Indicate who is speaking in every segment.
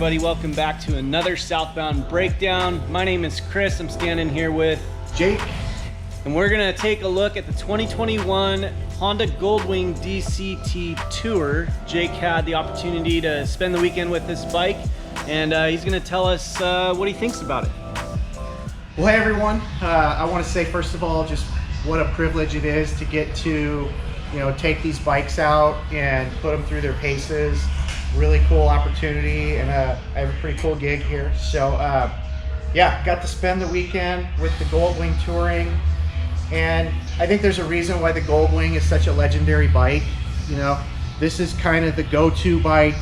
Speaker 1: everybody, welcome back to another Southbound Breakdown. My name is Chris, I'm standing here with
Speaker 2: Jake,
Speaker 1: and we're gonna take a look at the 2021 Honda Goldwing DCT Tour. Jake had the opportunity to spend the weekend with this bike, and he's gonna tell us what he thinks about it.
Speaker 2: Well, hey everyone, I want to say first of all just what a privilege it is to get to take these bikes out and put them through their paces. Really cool opportunity, and I have a pretty cool gig here. So yeah, got to spend the weekend with the Goldwing touring, and I think there's a reason why the Goldwing is such a legendary bike. This is kind of the go-to bike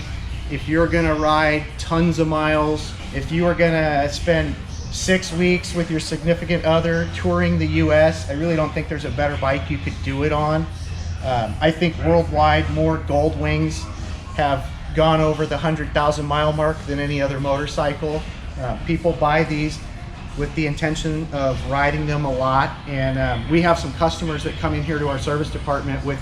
Speaker 2: if you're gonna ride tons of miles, if you are gonna spend 6 weeks with your significant other touring the US. I really don't think there's a better bike you could do it on. I think worldwide more Goldwings have gone over the 100,000 mile mark than any other motorcycle. People buy these with the intention of riding them a lot, and we have some customers that come in here to our service department with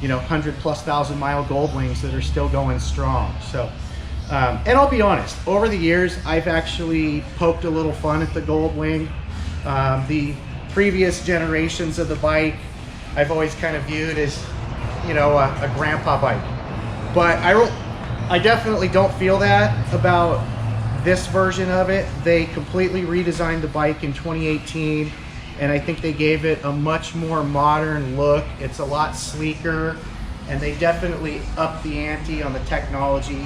Speaker 2: 100,000+ mile Goldwings that are still going strong. So and I'll be honest, over the years I've actually poked a little fun at the Goldwing. The previous generations of the bike I've always kind of viewed as a grandpa bike, but I definitely don't feel that about this version of it. They completely redesigned the bike in 2018, and I think they gave it a much more modern look. It's a lot sleeker, and they definitely upped the ante on the technology.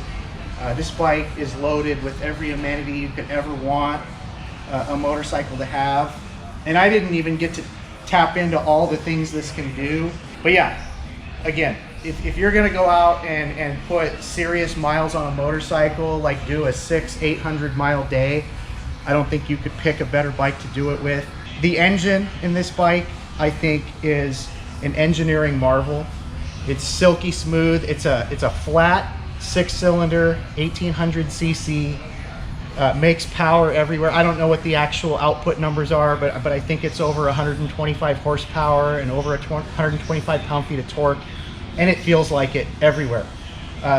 Speaker 2: This bike is loaded with every amenity you could ever want a motorcycle to have, and I didn't even get to tap into all the things this can do. But yeah, again, if you're gonna go out and put serious miles on a motorcycle, like do a 600-800 mile day, I don't think you could pick a better bike to do it with. The engine in this bike, I think, is an engineering marvel. It's silky smooth. It's a flat 6-cylinder 1800 cc. Makes power everywhere. I don't know what the actual output numbers are, but I think it's over 125 horsepower and over 125 pound-feet of torque. And it feels like it everywhere.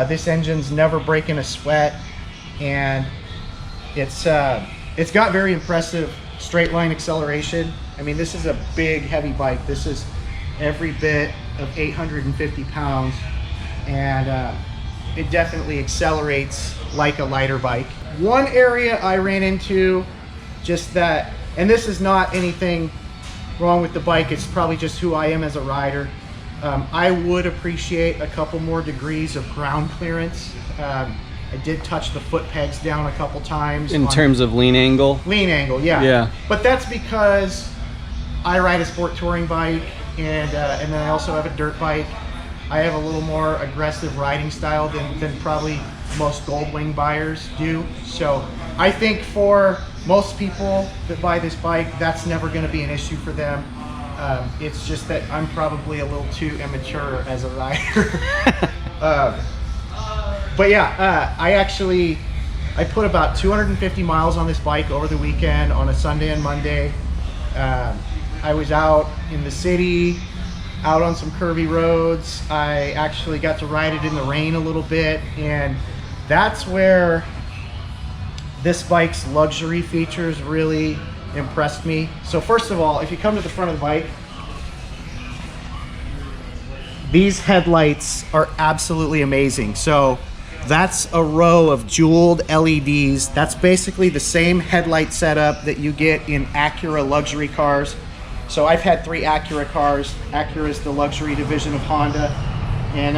Speaker 2: This engine's never breaking a sweat, and it's got very impressive straight line acceleration. I mean, this is a big, heavy bike. This is every bit of 850 pounds, and it definitely accelerates like a lighter bike. One area I ran into, just that, and this is not anything wrong with the bike, it's probably just who I am as a rider. I would appreciate a couple more degrees of ground clearance. I did touch the foot pegs down a couple times.
Speaker 1: In terms of lean angle?
Speaker 2: Lean angle, yeah.
Speaker 1: Yeah.
Speaker 2: But that's because I ride a sport touring bike, and then I also have a dirt bike. I have a little more aggressive riding style than probably most Goldwing buyers do. So I think for most people that buy this bike, that's never gonna be an issue for them. It's just that I'm probably a little too immature as a rider. But yeah, I put about 250 miles on this bike over the weekend on a Sunday and Monday. I was out in the city, out on some curvy roads. I actually got to ride it in the rain a little bit, and that's where this bike's luxury features really impressed me. So first of all, if you come to the front of the bike, these headlights are absolutely amazing. So that's a row of jeweled LEDs. That's basically the same headlight setup that you get in Acura luxury cars. So I've had 3 Acura cars. Acura is the luxury division of Honda, and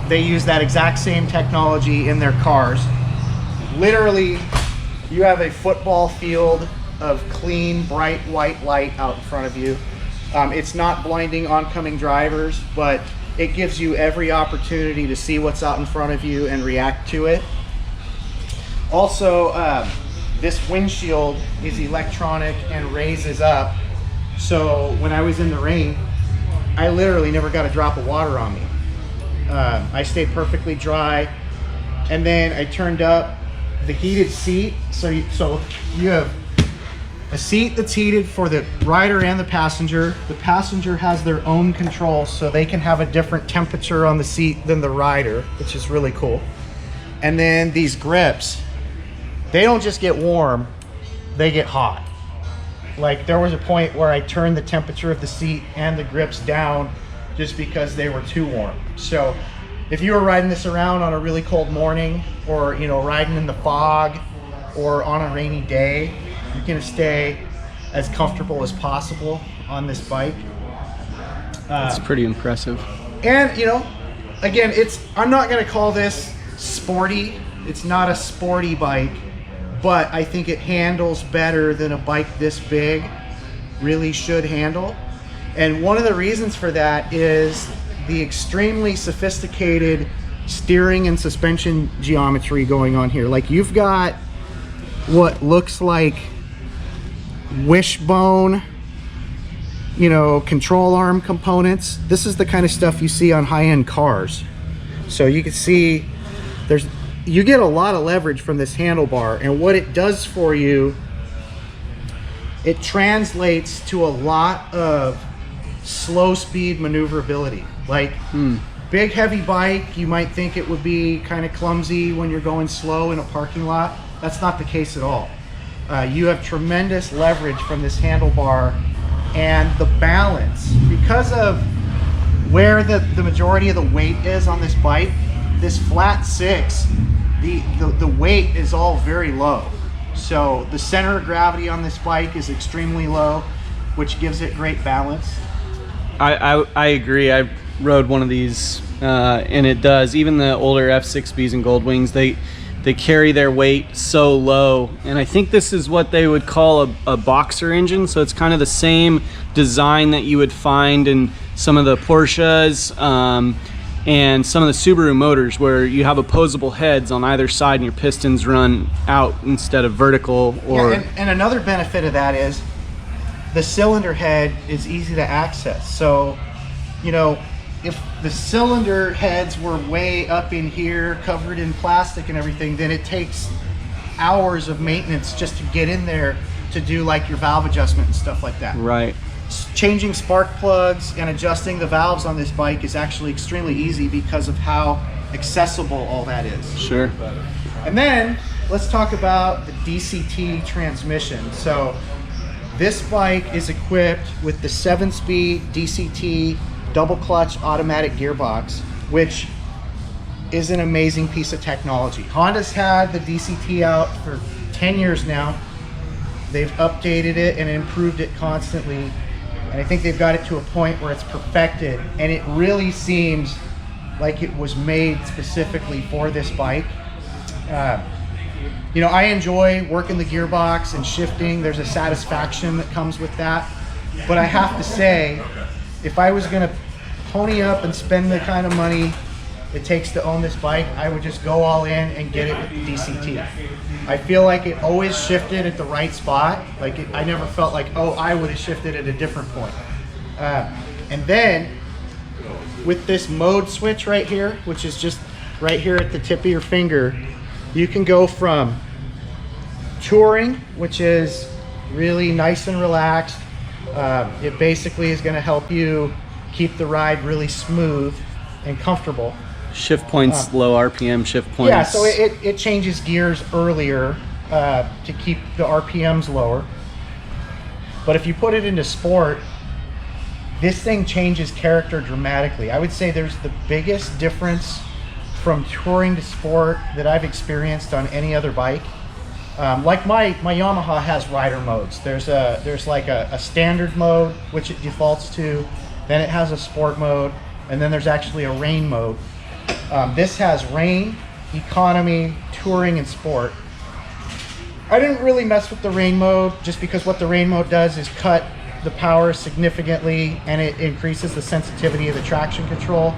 Speaker 2: they use that exact same technology in their cars. Literally, you have a football field of clean, bright white light out in front of you. It's not blinding oncoming drivers, but it gives you every opportunity to see what's out in front of you and react to it. Also, this windshield is electronic and raises up. So when I was in the rain, I literally never got a drop of water on me. I stayed perfectly dry. And then I turned up the heated seat. So you have a seat that's heated for the rider and the passenger. The passenger has their own control, so they can have a different temperature on the seat than the rider, which is really cool. And then these grips they don't just get warm, they get hot. Like there was a point where I turned the temperature of the seat and the grips down just because they were too warm. So if you were riding this around on a really cold morning, or you know, riding in the fog or on a rainy day, you're gonna stay as comfortable as possible on this bike.
Speaker 1: That's pretty impressive.
Speaker 2: And you know, again, I'm not gonna call this sporty. It's not a sporty bike, but I think it handles better than a bike this big really should handle. And one of the reasons for that is the extremely sophisticated steering and suspension geometry going on here. Like you've got what looks like wishbone, you know, control arm components. This is the kind of stuff you see on high-end cars. So you can see you get a lot of leverage from this handlebar, and what it does for you, it translates to a lot of slow speed maneuverability. Like big heavy bike, you might think it would be kind of clumsy when you're going slow in a parking lot. That's not the case at all. You have tremendous leverage from this handlebar, and the balance, because of where the majority of the weight is on this bike, this flat six, the weight is all very low. So the center of gravity on this bike is extremely low, which gives it great balance.
Speaker 1: I agree. I rode one of these and it does. Even the older F6Bs and Goldwings, they carry their weight so low, and I think this is what they would call a boxer engine. So it's kind of the same design that you would find in some of the Porsches and some of the Subaru motors, where you have opposable heads on either side and your pistons run out instead of vertical. Or
Speaker 2: yeah, and another benefit of that is the cylinder head is easy to access. So, you know, if the cylinder heads were way up in here, covered in plastic and everything, then it takes hours of maintenance just to get in there to do like your valve adjustment and stuff like that.
Speaker 1: Right.
Speaker 2: Changing spark plugs and adjusting the valves on this bike is actually extremely easy because of how accessible all that is.
Speaker 1: Sure.
Speaker 2: And then let's talk about the DCT transmission. So this bike is equipped with the 7-speed DCT double clutch automatic gearbox, which is an amazing piece of technology. Honda's had the DCT out for 10 years now. They've updated it and improved it constantly. And I think they've got it to a point where it's perfected, and it really seems like it was made specifically for this bike. You know, I enjoy working the gearbox and shifting. There's a satisfaction that comes with that. But I have to say, if I was gonna pony up and spend the kind of money it takes to own this bike, I would just go all in and get it with the DCT. I feel like it always shifted at the right spot. Like I never felt like, oh, I would have shifted at a different point. And then with this mode switch right here, which is just right here at the tip of your finger, you can go from touring, which is really nice and relaxed. It basically is going to help you keep the ride really smooth and comfortable.
Speaker 1: Shift points, low RPM shift points.
Speaker 2: Yeah, so it changes gears earlier to keep the RPMs lower. But if you put it into sport, this thing changes character dramatically. I would say there's the biggest difference from touring to sport that I've experienced on any other bike. Like my Yamaha has rider modes. There's like a standard mode, which it defaults to. Then it has a sport mode, and then there's actually a rain mode. This has rain, economy, touring, and sport. I didn't really mess with the rain mode just because what the rain mode does is cut the power significantly, and it increases the sensitivity of the traction control.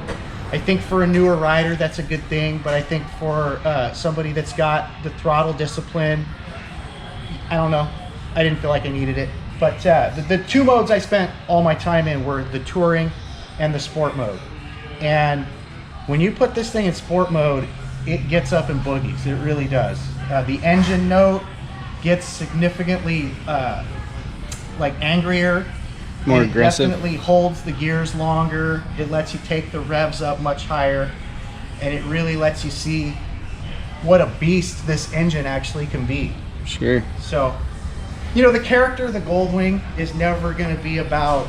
Speaker 2: I think for a newer rider, that's a good thing, but I think for somebody that's got the throttle discipline, I don't know. I didn't feel like I needed it. But the two modes I spent all my time in were the touring and the sport mode. And when you put this thing in sport mode, it gets up in boogies. It really does. The engine note gets significantly like angrier.
Speaker 1: More aggressive.
Speaker 2: It definitely holds the gears longer. It lets you take the revs up much higher, and it really lets you see what a beast this engine actually can be.
Speaker 1: Sure.
Speaker 2: So, you know, the character of the Goldwing is never going to be about,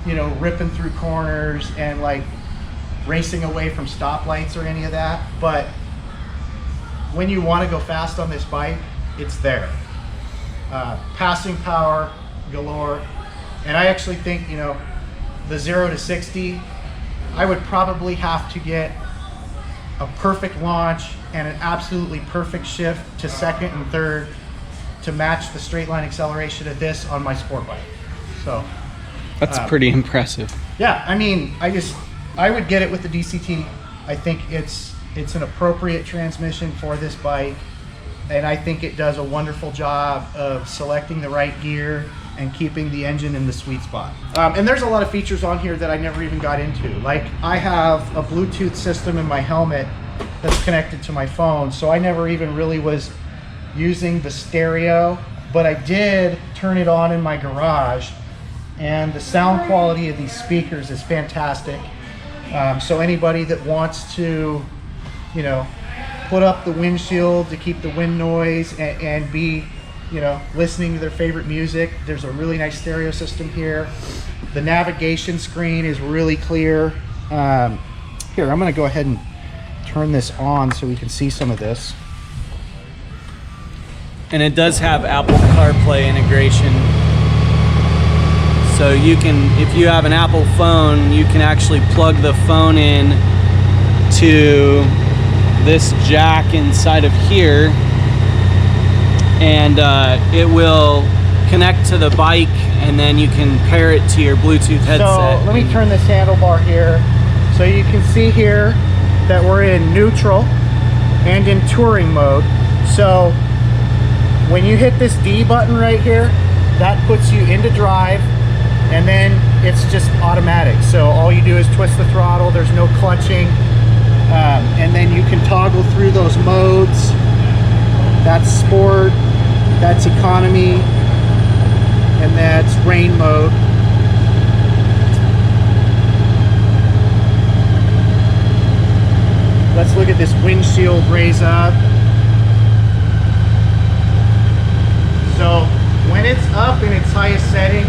Speaker 2: you know, ripping through corners and like racing away from stoplights or any of that. But when you want to go fast on this bike, it's there. Passing power galore. And I actually think, you know, the 0 to 60, I would probably have to get a perfect launch and an absolutely perfect shift to second and third to match the straight line acceleration of this on my sport bike. So
Speaker 1: that's pretty impressive.
Speaker 2: Yeah, I mean, I would get it with the DCT. I think it's an appropriate transmission for this bike, and I think it does a wonderful job of selecting the right gear and keeping the engine in the sweet spot. And there's a lot of features on here that I never even got into. Like, I have a Bluetooth system in my helmet that's connected to my phone, so I never even really was using the stereo, but I did turn it on in my garage, and the sound quality of these speakers is fantastic. So anybody that wants to, you know, put up the windshield to keep the wind noise and be, you know, listening to their favorite music, there's a really nice stereo system here. The navigation screen is really clear. Here, I'm gonna go ahead and turn this on so we can see some of this.
Speaker 1: And it does have Apple CarPlay integration. So you can, if you have an Apple phone, you can actually plug the phone in to this jack inside of here, and it will connect to the bike, and then you can pair it to your Bluetooth headset.
Speaker 2: So let me turn this handlebar here. So you can see here that we're in neutral and in touring mode. So when you hit this D button right here, that puts you into drive, and then it's just automatic. So all you do is twist the throttle, there's no clutching, and then you can toggle through those modes. That's sport, that's economy, and that's rain mode. Let's look at this windshield raise up. So when it's up in its highest setting,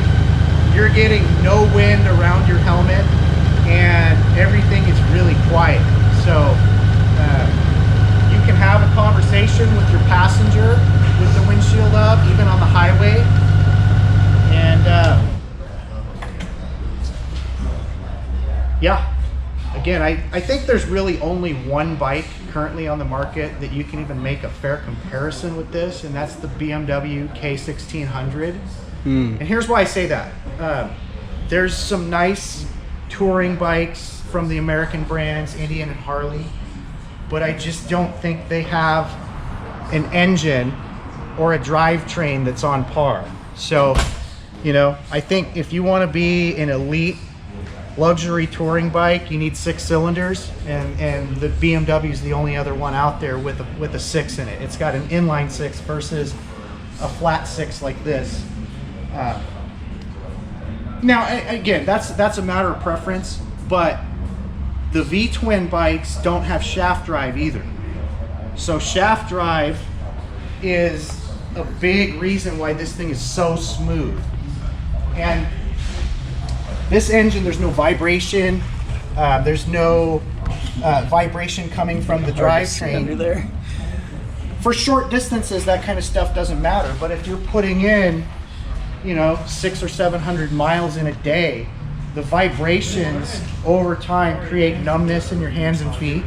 Speaker 2: you're getting no wind around your helmet, and everything is really quiet. So you can have a conversation with your passenger with the windshield up, even on the highway. And yeah, again, I think there's really only one bike currently on the market that you can even make a fair comparison with this, and that's the BMW K1600. And here's why I say that. There's some nice touring bikes from the American brands, Indian and Harley, but I just don't think they have an engine or a drivetrain that's on par. So, you know, I think if you want to be an elite luxury touring bike, you need 6 cylinders, and the BMW is the only other one out there with a 6 in it. It's got an inline 6 versus a flat 6 like this. Now, again, that's a matter of preference, but the V-twin bikes don't have shaft drive either. So shaft drive is a big reason why this thing is so smooth. And this engine, there's no vibration. There's no vibration coming from the drivetrain.
Speaker 1: There.
Speaker 2: For short distances, that kind of stuff doesn't matter. But if you're putting in, you know, 600 or 700 miles in a day, the vibrations over time create numbness in your hands and feet.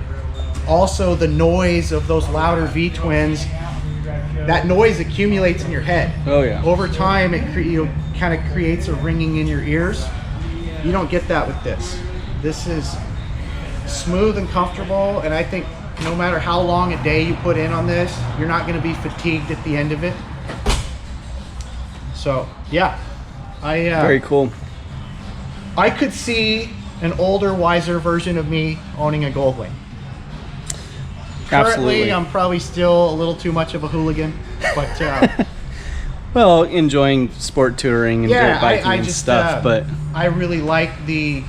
Speaker 2: Also, the noise of those louder V-twins, that noise accumulates in your head.
Speaker 1: Oh yeah.
Speaker 2: Over time, it kind of creates a ringing in your ears. You don't get that with this. This is smooth and comfortable, and I think no matter how long a day you put in on this, you're not going to be fatigued at the end of it. So yeah,
Speaker 1: very cool.
Speaker 2: I could see an older, wiser version of me owning a Goldwing.
Speaker 1: Absolutely.
Speaker 2: Currently, I'm probably still a little too much of a hooligan, but
Speaker 1: well, enjoying sport touring and dirt biking and stuff, but
Speaker 2: I really like the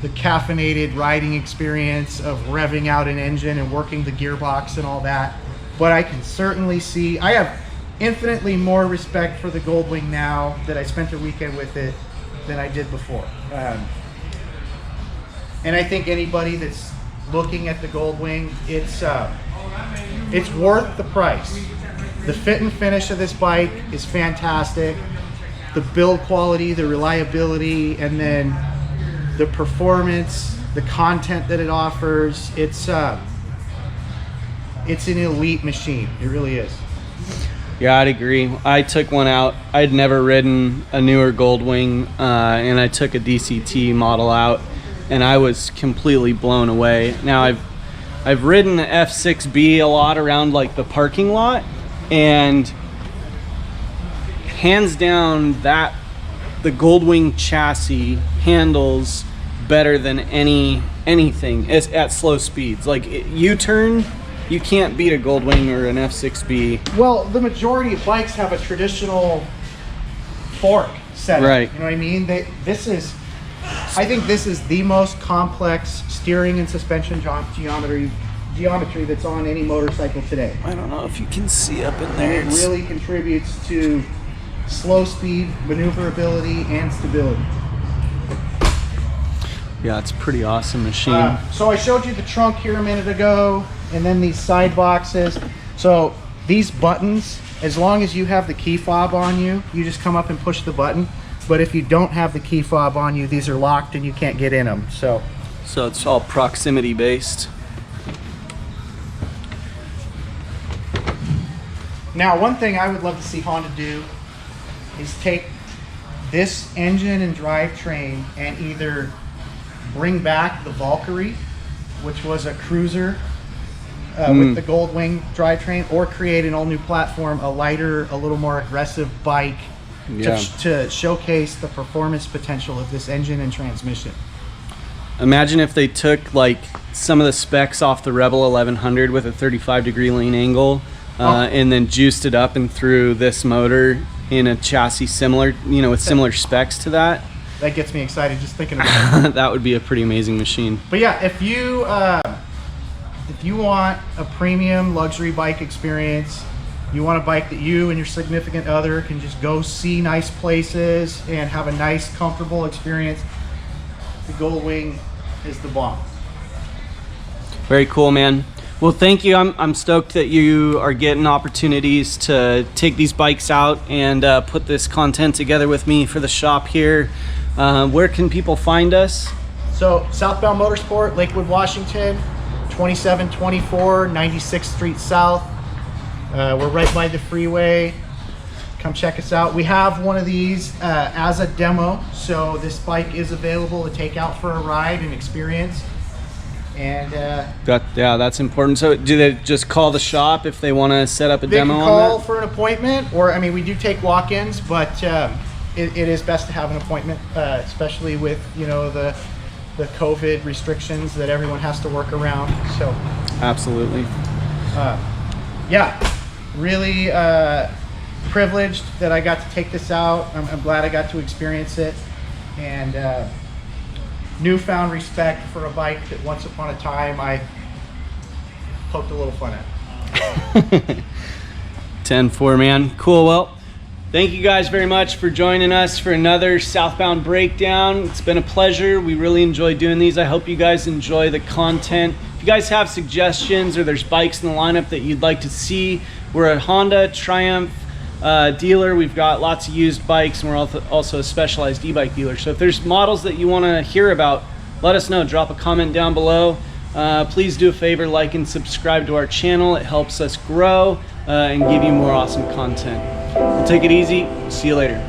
Speaker 2: the caffeinated riding experience of revving out an engine and working the gearbox and all that. But I can certainly see, I have infinitely more respect for the Goldwing now that I spent a weekend with it than I did before. And I think anybody that's looking at the Goldwing, it's worth the price. The fit and finish of this bike is fantastic. The build quality, the reliability, and then the performance, the content that it offers, it's an elite machine. It really is.
Speaker 1: Yeah, I'd agree. I took one out. I'd never ridden a newer Goldwing, and I took a DCT model out, and I was completely blown away. Now I've ridden the F6B a lot around like the parking lot, and hands down that the Goldwing chassis handles better than anything at slow speeds. Like U-turn, you can't beat a Goldwing or an F6B.
Speaker 2: Well, the majority of bikes have a traditional fork setup.
Speaker 1: Right.
Speaker 2: You know what I mean? I think this is the most complex steering and suspension geometry that's on any motorcycle today.
Speaker 1: I don't know if you can see up in
Speaker 2: And
Speaker 1: there.
Speaker 2: it really contributes to slow speed, maneuverability, and stability.
Speaker 1: Yeah, it's a pretty awesome machine.
Speaker 2: So I showed you the trunk here a minute ago, and then these side boxes. So these buttons, as long as you have the key fob on you, you just come up and push the button. But if you don't have the key fob on you, these are locked and you can't get in them. So
Speaker 1: it's all proximity based.
Speaker 2: now, one thing I would love to see Honda do is take this engine and drivetrain and either bring back the Valkyrie, which was a cruiser with the Goldwing drivetrain, or create an all new platform, a lighter, a little more aggressive bike to showcase the performance potential of this engine and transmission.
Speaker 1: Imagine if they took like some of the specs off the Rebel 1100 with a 35-degree lean angle, and then juiced it up and threw this motor in a chassis similar, with similar specs to that.
Speaker 2: That gets me excited just thinking about it.
Speaker 1: That would be a pretty amazing machine.
Speaker 2: But yeah, if you want a premium luxury bike experience, you want a bike that you and your significant other can just go see nice places and have a nice, comfortable experience, the Goldwing is the bomb.
Speaker 1: Very cool, man. Well, thank you. I'm stoked that you are getting opportunities to take these bikes out and put this content together with me for the shop here. Where can people find us?
Speaker 2: So, Southbound Motorsport, Lakewood, Washington, 2724 96th Street South. We're right by the freeway. Come check us out. We have one of these as a demo, so this bike is available to take out for a ride and experience. And
Speaker 1: that's important. So do they just call the shop if they want to set up a demo on that?
Speaker 2: They can call for an appointment, or we do take walk-ins, but it is best to have an appointment, especially with the COVID restrictions that everyone has to work around. So
Speaker 1: absolutely.
Speaker 2: Yeah, really privileged that I got to take this out. I'm glad I got to experience it, and newfound respect for a bike that once upon a time I poked a little fun at.
Speaker 1: 10-4, man. Cool. Well, thank you guys very much for joining us for another Southbound Breakdown. It's been a pleasure. We really enjoy doing these. I hope you guys enjoy the content. If you guys have suggestions or there's bikes in the lineup that you'd like to see, we're a Honda Triumph dealer. We've got lots of used bikes, and we're also a specialized e-bike dealer. So if there's models that you want to hear about, let us know. Drop a comment down below. Please do a favor, like and subscribe to our channel. It helps us grow and give you more awesome content. We'll take it easy. See you later.